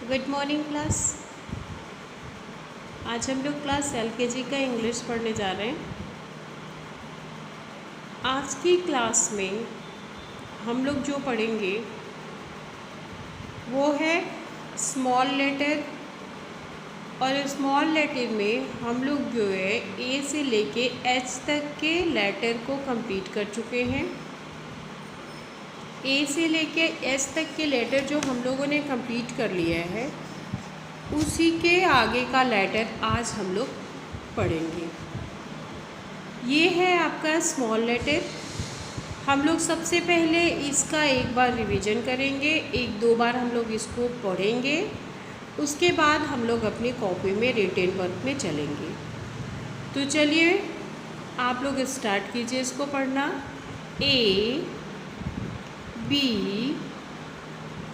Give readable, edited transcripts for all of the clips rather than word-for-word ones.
Good morning class. आज हम लोग क्लास LKG का इंग्लिश पढ़ने जा रहे हैं। आज की क्लास में हम लोग जो पढ़ेंगे वो है स्मॉल लेटर, और स्मॉल लेटर में हम लोग जो है A से लेके H तक के लेटर को कंप्लीट कर चुके हैं। A से लेके H तक के लेटर जो हम लोगों ने कंप्लीट कर लिया है, उसी के आगे का लेटर आज हम लोग पढ़ेंगे। ये है आपका स्मॉल लेटर। हम लोग सबसे पहले इसका एक बार रिवीजन करेंगे, एक दो बार हम लोग इसको पढ़ेंगे, उसके बाद हम लोग अपनी कॉपी में रिटेन वर्क में चलेंगे। तो चलिए आप लोग स्टार्ट कीजिए इसको पढ़ना। A B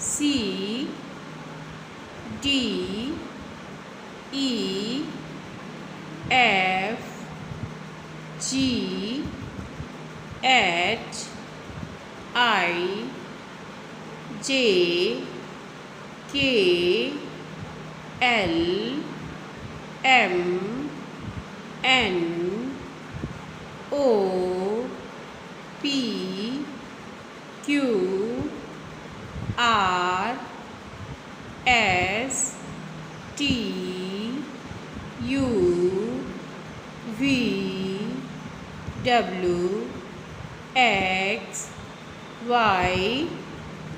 C D E F G H I J K L M N O P Q R S T U V W X Y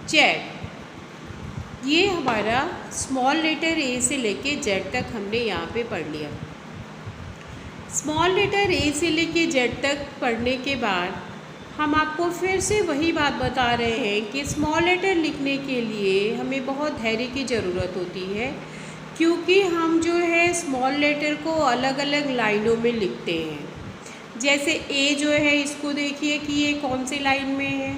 Z। ये हमारा स्मॉल लेटर A से लेके Z तक हमने यहाँ पे पढ़ लिया। स्मॉल लेटर A से लेके Z तक पढ़ने के बाद हम आपको फिर से वही बात बता रहे हैं कि स्मॉल लेटर लिखने के लिए हमें बहुत धैर्य की ज़रूरत होती है, क्योंकि हम जो है स्मॉल लेटर को अलग अलग लाइनों में लिखते हैं। जैसे A जो है, इसको देखिए कि ये कौन सी लाइन में है,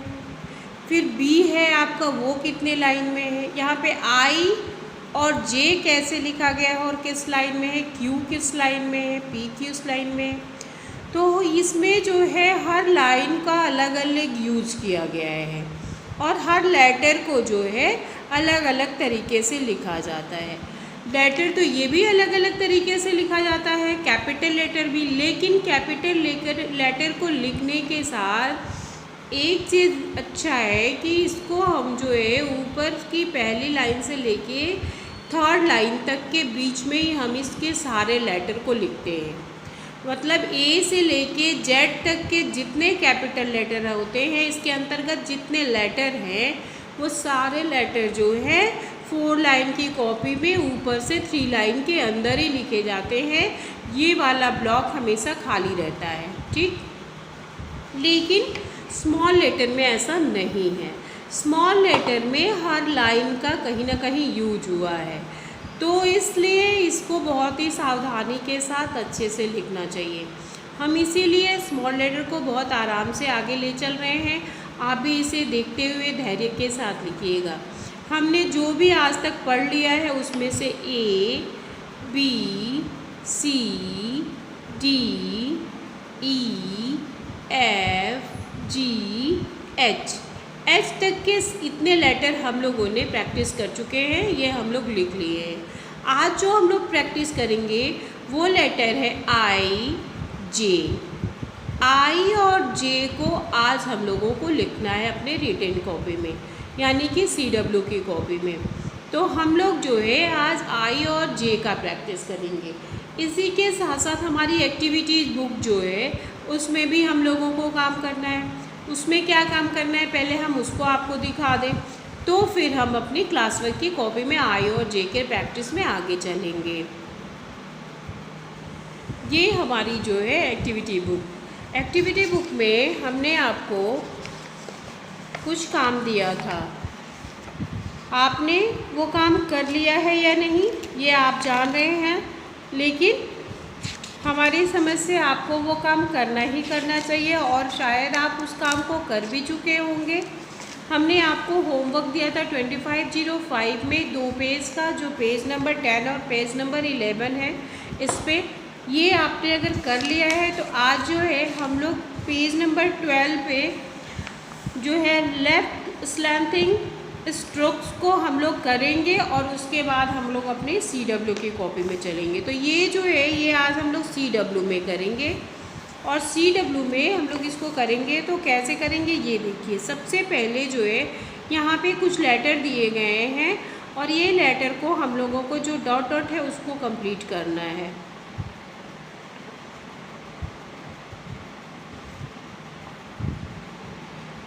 फिर B है आपका, वो कितने लाइन में है, यहाँ पे I और J कैसे लिखा गया है और किस लाइन में है, Q किस लाइन में है, P किस लाइन में है। तो इसमें जो है हर लाइन का अलग अलग यूज किया गया है और हर लेटर को जो है अलग अलग तरीके से लिखा जाता है। लेटर तो ये भी अलग अलग तरीके से लिखा जाता है, कैपिटल लेटर भी, लेकिन कैपिटल लेटर को लिखने के साथ एक चीज़ अच्छा है कि इसको हम जो है ऊपर की पहली लाइन से लेके थर्ड लाइन तक के बीच में ही हम इसके सारे लेटर को लिखते हैं। मतलब A से लेके Z तक के जितने कैपिटल लेटर होते हैं, इसके अंतर्गत जितने लेटर हैं, वो सारे लेटर जो है 4 लाइन की कॉपी में ऊपर से 3 लाइन के अंदर ही लिखे जाते हैं। ये वाला ब्लॉक हमेशा खाली रहता है, ठीक। लेकिन स्मॉल लेटर में ऐसा नहीं है। स्मॉल लेटर में हर लाइन का कहीं ना कहीं यूज हुआ है, तो इसलिए इसको बहुत ही सावधानी के साथ अच्छे से लिखना चाहिए। हम इसीलिए स्मॉल लेटर को बहुत आराम से आगे ले चल रहे हैं। आप भी इसे देखते हुए धैर्य के साथ लिखिएगा। हमने जो भी आज तक पढ़ लिया है उसमें से A B C D E F G H तक के इतने लेटर हम लोगों ने प्रैक्टिस कर चुके हैं, ये हम लोग लिख लिए हैं। आज जो हम लोग प्रैक्टिस करेंगे वो लेटर है I J। I और J को आज हम लोगों को लिखना है अपने रिटेन कॉपी में, यानी कि CW की कॉपी में। तो हम लोग जो है आज I और J का प्रैक्टिस करेंगे। इसी के साथ साथ हमारी एक्टिविटीज़ बुक जो है उसमें भी हम लोगों को काम करना है। उसमें क्या काम करना है, पहले हम उसको आपको दिखा दें, तो फिर हम अपनी क्लास वर्क की कॉपी में I और J के प्रैक्टिस में आगे चलेंगे। ये हमारी जो है एक्टिविटी बुक में हमने आपको कुछ काम दिया था। आपने वो काम कर लिया है या नहीं ये आप जान रहे हैं, लेकिन हमारी समझ से आपको वो काम करना ही करना चाहिए और शायद आप उस काम को कर भी चुके होंगे। हमने आपको होमवर्क दिया था 2505 में 2 पेज का, जो पेज नंबर 10 और पेज नंबर 11 है। इस पे ये आपने अगर कर लिया है तो आज जो है हम लोग पेज नंबर 12 पे जो है लेफ्ट स्लैंटिंग स्ट्रोक्स को हम लोग करेंगे और उसके बाद हम लोग अपने CW की कॉपी में चलेंगे। तो ये जो है ये आज हम लोग CW में करेंगे और CW में हम लोग इसको करेंगे तो कैसे करेंगे ये देखिए। सबसे पहले जो है यहाँ पे कुछ लेटर दिए गए हैं और ये लेटर को हम लोगों को जो डॉट डॉट है उसको कंप्लीट करना है।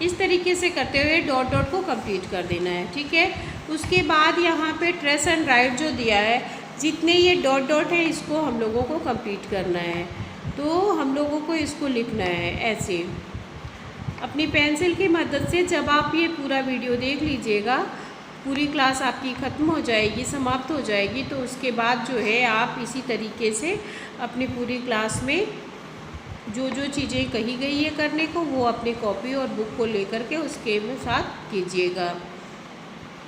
इस तरीके से करते हुए डॉट डॉट को कंप्लीट कर देना है, ठीक है। उसके बाद यहाँ पे ट्रेस एंड राइट जो दिया है, जितने ये डॉट डॉट है इसको हम लोगों को कंप्लीट करना है। तो हम लोगों को इसको लिखना है ऐसे अपनी पेंसिल की मदद से। जब आप ये पूरा वीडियो देख लीजिएगा, पूरी क्लास आपकी ख़त्म हो जाएगी, समाप्त हो जाएगी, तो उसके बाद जो है आप इसी तरीके से अपनी पूरी क्लास में जो जो चीज़ें कही गई है करने को वो अपनी कॉपी और बुक को लेकर के उसके साथ कीजिएगा।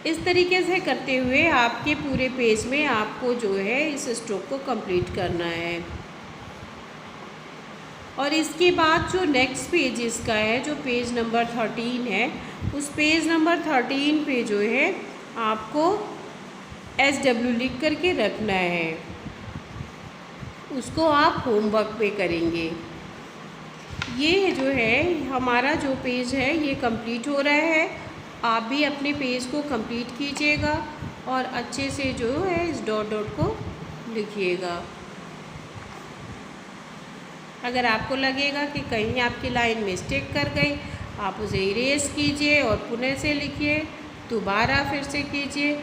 इस तरीके से करते हुए आपके पूरे पेज में आपको जो है इस स्ट्रोक को कंप्लीट करना है। और इसके बाद जो नेक्स्ट पेज इसका है, जो पेज नंबर 13 है, उस पेज नंबर 13 पे जो है आपको SW लिख करके रखना है। उसको आप होमवर्क पे करेंगे। ये जो है हमारा जो पेज है ये कंप्लीट हो रहा है। आप भी अपने पेज को कंप्लीट कीजिएगा और अच्छे से जो है इस डॉट डॉट को लिखिएगा। अगर आपको लगेगा कि कहीं आपकी लाइन मिस्टेक कर गई, आप उसे इरेज कीजिए और पुनः से लिखिए, दोबारा फिर से कीजिए।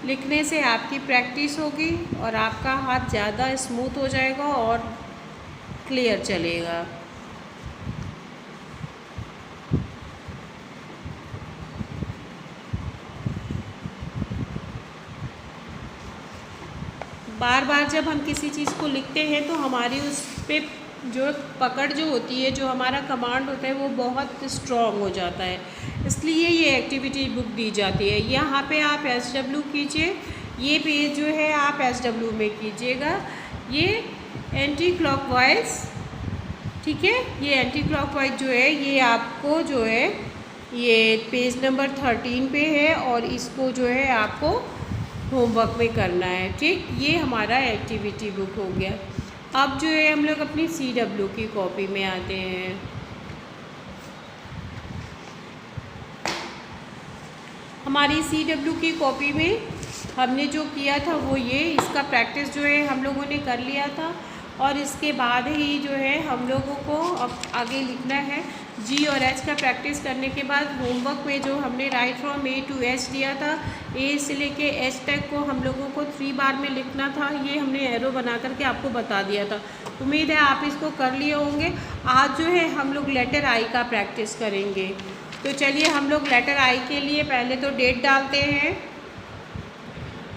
लिखने से आपकी प्रैक्टिस होगी और आपका हाथ ज़्यादा स्मूथ हो जाएगा और क्लियर चलेगा। बार बार जब हम किसी चीज़ को लिखते हैं तो हमारी उस पर जो पकड़ जो होती है, जो हमारा कमांड होता है वो बहुत स्ट्रॉन्ग हो जाता है। इसलिए ये एक्टिविटी बुक दी जाती है। यहाँ पे आप SW कीजिए, ये पेज जो है आप SW में कीजिएगा। ये एंटी क्लॉकवाइज, ठीक है, ये एंटी क्लॉकवाइज जो है ये आपको जो है ये पेज नंबर 13 पे है और इसको जो है आपको होमवर्क में करना है, ठीक। ये हमारा एक्टिविटी बुक हो गया। अब जो है हम लोग अपनी CW की कॉपी में आते हैं। हमारी CW की कॉपी में हमने जो किया था वो ये, इसका प्रैक्टिस जो है हम लोगों ने कर लिया था और इसके बाद ही जो है हम लोगों को अब आगे लिखना है। G और H का प्रैक्टिस करने के बाद होमवर्क में जो हमने right from A to H दिया था, A से लेके H तक को हम लोगों को 3 बार में लिखना था। ये हमने एरो बना करके आपको बता दिया था। उम्मीद है आप इसको कर लिए होंगे। आज जो है हम लोग लेटर I का प्रैक्टिस करेंगे। तो चलिए हम लोग लेटर I के लिए पहले तो डेट डालते हैं।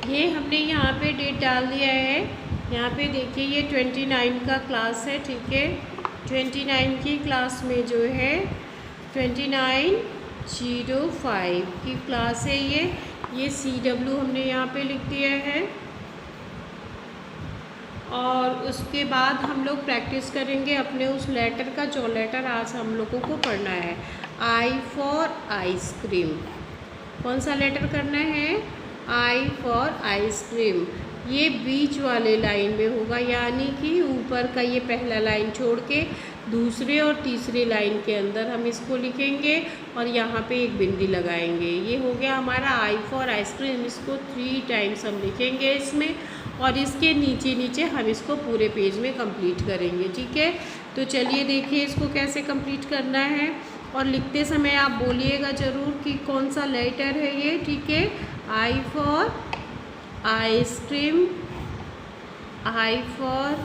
ये हमने यहाँ पे डेट डाल दिया है। यहाँ पे देखिए ये 29 का क्लास है, ठीक है। 29 की क्लास में जो है 2905 की क्लास है ये CW हमने यहाँ पे लिख दिया है। और उसके बाद हम लोग प्रैक्टिस करेंगे अपने उस लेटर का, जो लेटर आज हम लोगों को पढ़ना है। I for ice cream. कौन सा लेटर करना है? I for ice cream. ये बीच वाले लाइन में होगा, यानी कि ऊपर का ये पहला लाइन छोड़ के दूसरे और तीसरे लाइन के अंदर हम इसको लिखेंगे और यहाँ पे एक बिंदी लगाएंगे। ये हो गया हमारा I फॉर आइसक्रीम। इसको 3 टाइम्स हम लिखेंगे इसमें और इसके नीचे नीचे हम इसको पूरे पेज में कंप्लीट करेंगे, ठीक है। तो चलिए देखिए इसको कैसे कंप्लीट करना है और लिखते समय आप बोलिएगा ज़रूर कि कौन सा लेटर है ये, ठीक है। I for ice cream, I for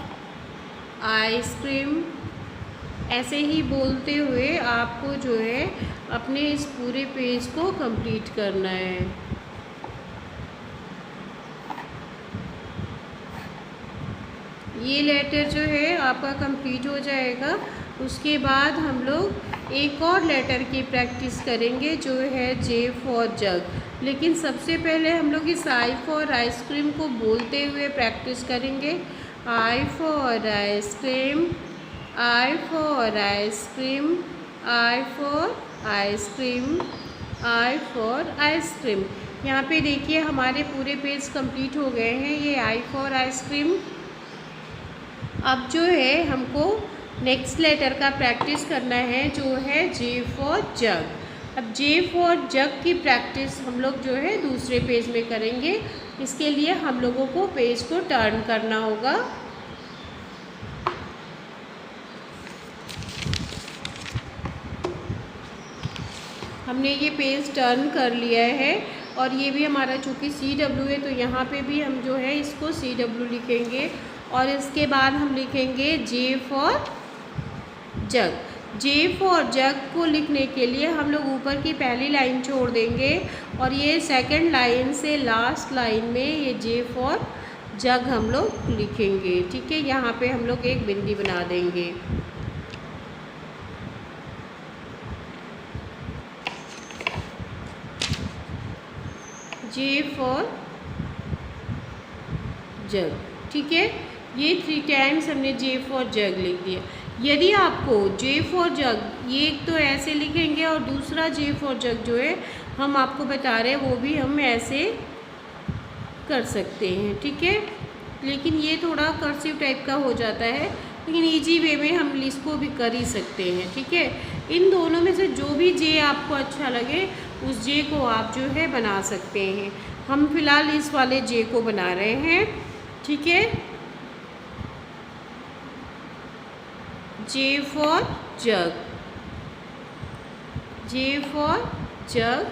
ice cream. ऐसे ही बोलते हुए आपको जो है अपने इस पूरे पेज को कंप्लीट करना है। ये लेटर जो है आपका कंप्लीट हो जाएगा। उसके बाद हम लोग एक और लेटर की प्रैक्टिस करेंगे जो है J फॉर जग। लेकिन सबसे पहले हम लोग इस I फॉर आइसक्रीम को बोलते हुए प्रैक्टिस करेंगे। I for ice cream, I for ice cream, I for ice cream. I for ice cream. यहाँ पे देखिए हमारे पूरे पेज कंप्लीट हो गए हैं। ये आई फॉर आइसक्रीम। अब जो है हमको नेक्स्ट लेटर का प्रैक्टिस करना है, जो है जे फॉर जग। अब जे फॉर जग की प्रैक्टिस हम लोग जो है दूसरे पेज में करेंगे। इसके लिए हम लोगों को पेज को टर्न करना होगा। हमने ये पेज टर्न कर लिया है और ये भी हमारा चूँकि CW है तो यहाँ पे भी हम जो है इसको CW लिखेंगे और इसके बाद हम लिखेंगे J for jug. J for jug को लिखने के लिए हम लोग ऊपर की पहली लाइन छोड़ देंगे और ये सेकंड लाइन से लास्ट लाइन में ये जे फॉर जग हम लोग लिखेंगे। ठीक है, यहाँ पे हम लोग एक बिंदी बना देंगे। J for jug. ठीक है, ये 3 टाइम्स हमने जे फॉर जग लिख दिया। यदि आपको जे फॉर जग, ये एक तो ऐसे लिखेंगे और दूसरा जे फॉर जग जो है हम आपको बता रहे हैं वो भी हम ऐसे कर सकते हैं। ठीक है, लेकिन ये थोड़ा कर्सिव टाइप का हो जाता है, लेकिन इजी वे में हम इसको भी कर ही सकते हैं। ठीक है, इन दोनों में से जो भी जे आपको अच्छा लगे उस जे को आप जो है बना सकते हैं। हम फिलहाल इस वाले जे को बना रहे हैं। ठीक है, J for jug, J for jug,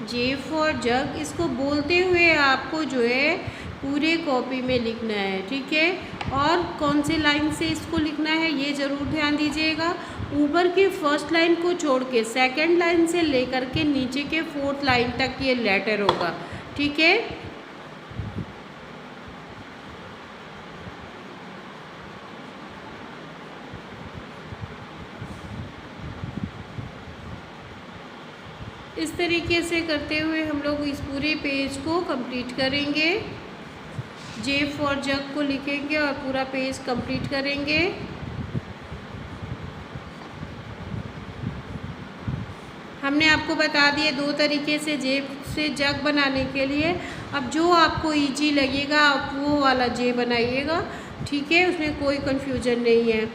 J for jug. इसको बोलते हुए आपको जो है पूरे कॉपी में लिखना है। ठीक है, और कौन से लाइन से इसको लिखना है ये ज़रूर ध्यान दीजिएगा। ऊपर की फर्स्ट लाइन को छोड़ के सेकंड लाइन से लेकर के नीचे के 4th लाइन तक ये लेटर होगा। ठीक है, इस तरीके से करते हुए हम लोग इस पूरे पेज को कंप्लीट करेंगे। जे फॉर जग को लिखेंगे और पूरा पेज कंप्लीट करेंगे। हमने आपको बता दिए 2 तरीके से जे से जग बनाने के लिए। अब जो आपको इजी लगेगा आप वो वाला जे बनाइएगा। ठीक है, उसमें कोई कन्फ्यूजन नहीं है।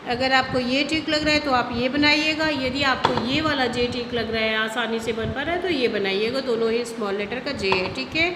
अगर आपको ये ठीक लग रहा है तो आप ये बनाइएगा, यदि आपको ये वाला जे ठीक लग रहा है, आसानी से बन पा रहा है, तो ये बनाइएगा। दोनों ही स्मॉल लेटर का जे है। ठीक है,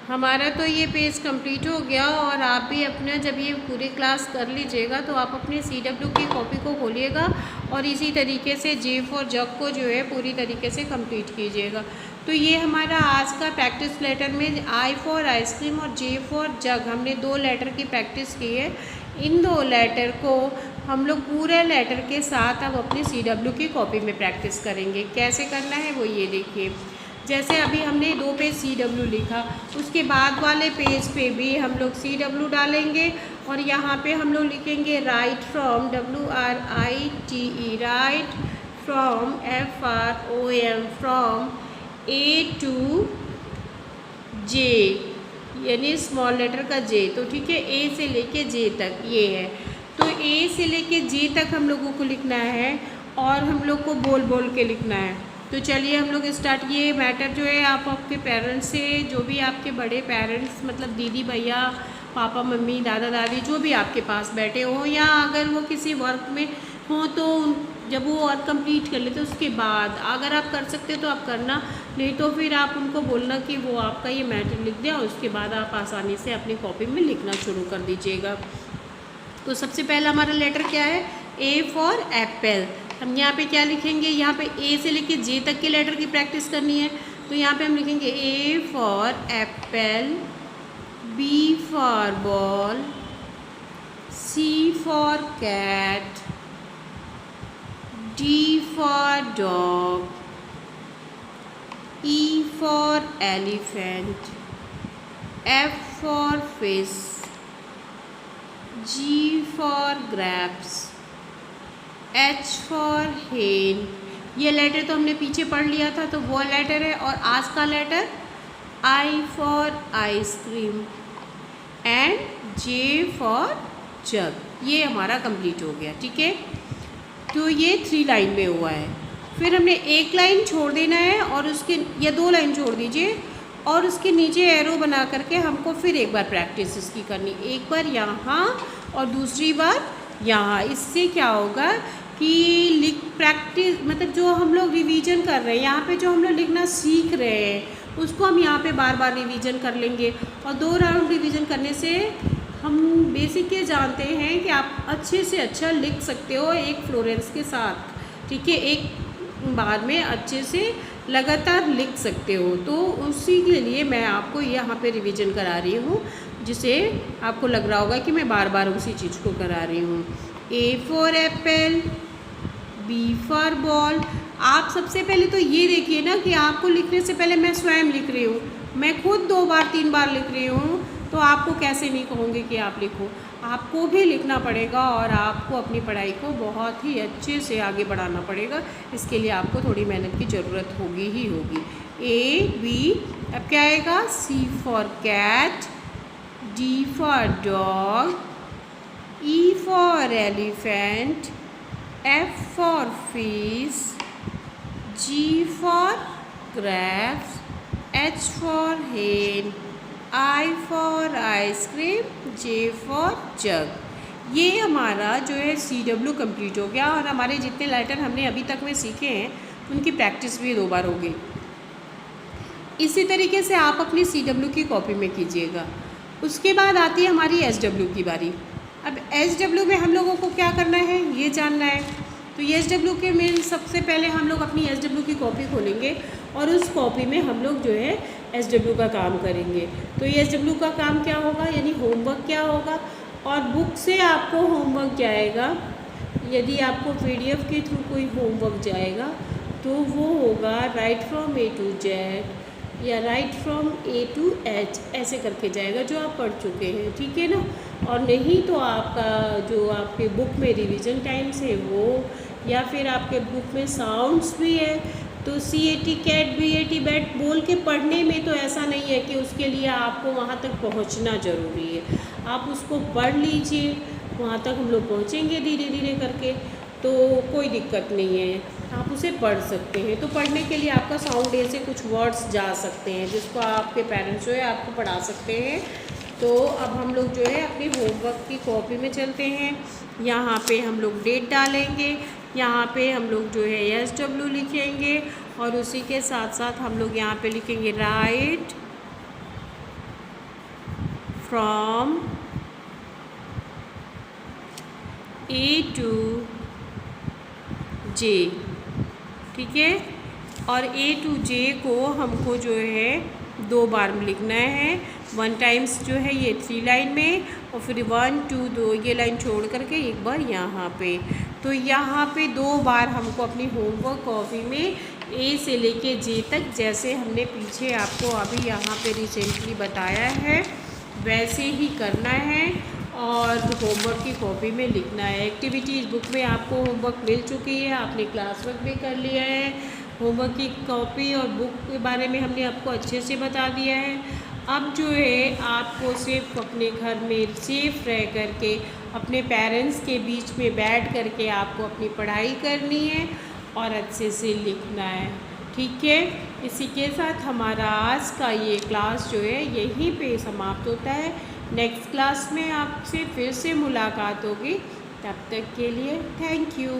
हमारा तो ये पेज कंप्लीट हो गया और आप भी अपना जब ये पूरी क्लास कर लीजिएगा तो आप अपने CW की कॉपी को खोलिएगा और इसी तरीके से जे फॉर जग को जो है पूरी तरीके से कंप्लीट कीजिएगा। तो ये हमारा आज का प्रैक्टिस लेटर में आई फॉर आइसक्रीम और जे फॉर जग हमने 2 लेटर की प्रैक्टिस की है। इन 2 लेटर को हम लोग पूरे लेटर के साथ अब अपने CW की कॉपी में प्रैक्टिस करेंगे। कैसे करना है वो ये देखिए। जैसे अभी हमने 2 पेज CW लिखा, उसके बाद वाले पेज पे भी हम लोग CW डालेंगे और यहाँ पे हम लोग लिखेंगे right from, WRITE, right from, FROM, from A to J, यानी स्मॉल लेटर का J। तो ठीक है, A से लेके J तक ये है। तो A से लेके J तक हम लोगों को लिखना है और हम लोग को बोल बोल के लिखना है। तो चलिए हम लोग स्टार्ट। ये मैटर जो है आप आपके पेरेंट्स से, जो भी आपके बड़े पेरेंट्स मतलब दीदी भैया, पापा मम्मी, दादा दादी, जो भी आपके पास बैठे हो, या अगर वो किसी वर्क में हो तो जब वो वर्क कंप्लीट कर लेते उसके बाद अगर आप कर सकते तो आप करना, नहीं तो फिर आप उनको बोलना कि वो आपका ये मैटर लिख दिया, उसके बाद आप आसानी से अपनी कॉपी में लिखना शुरू कर दीजिएगा। तो सबसे पहला हमारा लेटर क्या है? ए फॉर एप्पल। हम यहाँ पे क्या लिखेंगे? यहाँ पे ए से लेके जे तक के लेटर की प्रैक्टिस करनी है। तो यहाँ पे हम लिखेंगे A for apple, B for ball, C for cat, D for dog, E for elephant, F for fish, G for grapes, H for hen। ये लेटर तो हमने पीछे पढ़ लिया था तो वो लेटर है। और आज का letter I for ice cream and J for jug, ये हमारा कंप्लीट हो गया। ठीक है, तो ये 3 लाइन में हुआ है। फिर हमने एक लाइन छोड़ देना है और उसके या 2 लाइन छोड़ दीजिए और उसके नीचे एरो बना करके हमको फिर एक बार प्रैक्टिस इसकी करनी, एक बार यहाँ और दूसरी बार यहाँ। इससे क्या होगा कि प्रैक्टिस मतलब जो हम लोग रिवीजन कर रहे हैं, यहाँ पे जो हम लोग लिखना सीख रहे हैं उसको हम यहाँ पे बार बार रिवीजन कर लेंगे। और 2 राउंड रिवीजन करने से हम बेसिक ये जानते हैं कि आप अच्छे से अच्छा लिख सकते हो एक फ्लोरेंस के साथ। ठीक है, एक बार में अच्छे से लगातार लिख सकते हो। तो उसी के लिए मैं आपको यहाँ पे रिवीजन करा रही हूँ, जिसे आपको लग रहा होगा कि मैं बार बार उसी चीज़ को करा रही हूँ। A for Apple, B for ball. आप सबसे पहले तो ये देखिए ना कि आपको लिखने से पहले मैं स्वयं लिख रही हूँ, मैं खुद 2 बार 3 बार लिख रही हूँ, तो आपको कैसे नहीं कहूँगी कि आप लिखो। आपको भी लिखना पड़ेगा और आपको अपनी पढ़ाई को बहुत ही अच्छे से आगे बढ़ाना पड़ेगा। इसके लिए आपको थोड़ी मेहनत की ज़रूरत होगी ही होगी। A B, अब क्या आएगा? C for cat, D for dog, E for elephant, F for fish, G for grapes, H for hen, I for ice cream, J for jug. ये हमारा जो है CW कंप्लीट हो गया और हमारे जितने लेटर हमने अभी तक में सीखे हैं उनकी प्रैक्टिस भी 2 बार हो गई। इसी तरीके से आप अपनी CW की कॉपी में कीजिएगा। उसके बाद आती है हमारी SW की बारी। अब SW में हम लोगों को क्या करना है ये जानना है। तो SW के में सबसे पहले हम लोग अपनी SW की कॉपी खोलेंगे और उस कॉपी में हम लोग जो है SW का काम करेंगे। तो SW का काम क्या होगा, यानी होमवर्क क्या होगा। और बुक से आपको होमवर्क जाएगा, यदि आपको PDF के थ्रू कोई होमवर्क जाएगा तो वो होगा right from A to Z या right from A to H, ऐसे करके जाएगा जो आप पढ़ चुके हैं। ठीक है ना। और नहीं तो आपका जो आपके बुक में रिवीजन टाइम्स है वो, या फिर आपके बुक में साउंड्स भी है तो CAT कैट BAT बैट बोल के पढ़ने में तो ऐसा नहीं है कि उसके लिए आपको वहाँ तक पहुँचना ज़रूरी है। आप उसको पढ़ लीजिए, वहाँ तक हम लोग पहुँचेंगे धीरे धीरे करके, तो कोई दिक्कत नहीं है, आप उसे पढ़ सकते हैं। तो पढ़ने के लिए आपका साउंड ए से कुछ वर्ड्स जा सकते हैं जिसको आपके पेरेंट्स जो है आपको पढ़ा सकते हैं। तो अब हम लोग जो है अपनी होमवर्क की कॉपी में चलते हैं। यहाँ पे हम लोग डेट डालेंगे, यहाँ पे हम लोग जो है SW लिखेंगे और उसी के साथ साथ हम लोग यहाँ पे लिखेंगे right from A to J। ठीक है, और A to J को हमको जो है 2 बार में लिखना है। 1 टाइम्स जो है ये 3 लाइन में और फिर 1 2 2 ये लाइन छोड़ करके एक बार यहाँ पे। तो यहाँ पे 2 बार हमको अपनी होमवर्क कॉपी में A से लेके J तक, जैसे हमने पीछे आपको अभी यहाँ पे रिसेंटली बताया है वैसे ही करना है और होमवर्क की कॉपी में लिखना है। एक्टिविटीज़ बुक में आपको होमवर्क मिल चुकी है, आपने क्लास वर्क भी कर लिया है। होमवर्क की कॉपी और बुक के बारे में हमने आपको अच्छे से बता दिया है। अब जो है आपको सिर्फ अपने घर में सेफ रह करके अपने पेरेंट्स के बीच में बैठ करके आपको अपनी पढ़ाई करनी है और अच्छे से लिखना है। ठीक है, इसी के साथ हमारा आज का ये क्लास जो है यहीं पे समाप्त होता है। नेक्स्ट क्लास में आपसे फिर से मुलाकात होगी, तब तक के लिए थैंक यू।